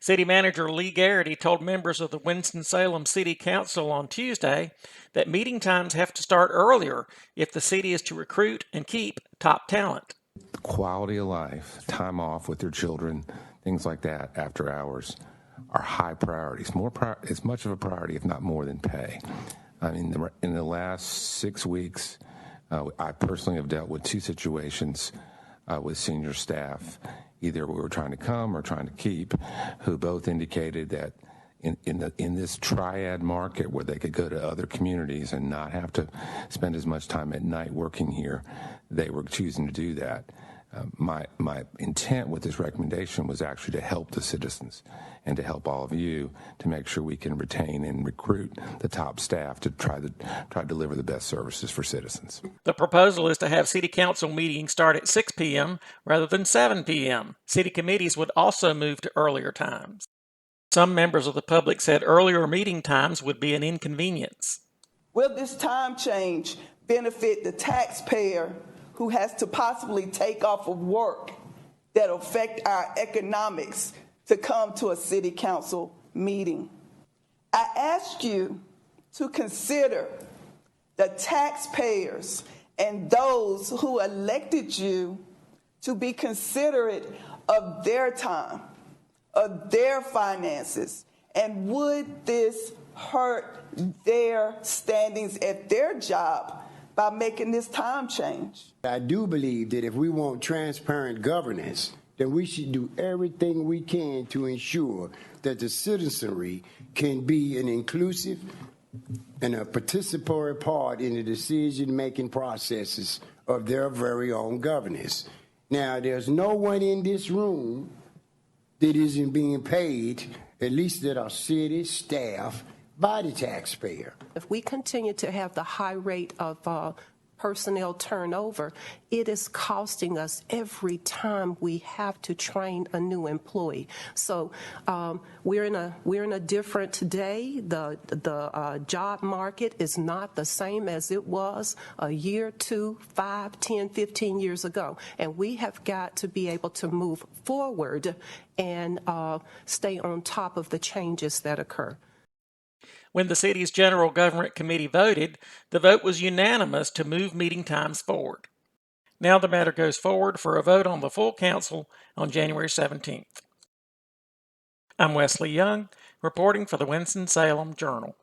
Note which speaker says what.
Speaker 1: City Manager Lee Garrity told members of the Winston-Salem City Council on Tuesday that meeting times have to start earlier if the city is to recruit and keep top talent.
Speaker 2: Quality of life, time off with your children, things like that after hours are high priorities. As much of a priority, if not more, than pay. I mean, in the last 6 weeks, I personally have dealt with 2 situations with senior staff, either we were trying to come or trying to keep, who both indicated that in this triad market where they could go to other communities and not have to spend as much time at night working here, they were choosing to do that. My intent with this recommendation was actually to help the citizens and to help all of you to make sure we can retain and recruit the top staff to try to deliver the best services for citizens.
Speaker 1: The proposal is to have City Council meetings start at 6 p.m. rather than 7 p.m. City committees would also move to earlier times. Some members of the public said earlier meeting times would be an inconvenience.
Speaker 3: Will this time change benefit the taxpayer who has to possibly take off of work that affect our economics to come to a city council meeting? I ask you to consider the taxpayers and those who elected you to be considerate of their time, of their finances, and would this hurt their standings at their job by making this time change?
Speaker 4: I do believe that if we want transparent governance, then we should do everything we can to ensure that the citizenry can be an inclusive and a participatory part in the decision-making processes of their very own governance. Now, there's no one in this room that isn't being paid, at least that our city staff, by the taxpayer.
Speaker 5: If we continue to have the high rate of personnel turnover, it is costing us every time we have to train a new employee. So we're in a different day. The job market is not the same as it was a year, 2, 5, 10, 15 years ago, and we have got to be able to move forward and stay on top of the changes that occur.
Speaker 1: When the city's General Government Committee voted, the vote was unanimous to move meeting times forward. Now the matter goes forward for a vote on the full council on January 17th. I'm Wesley Young, reporting for the Winston-Salem Journal.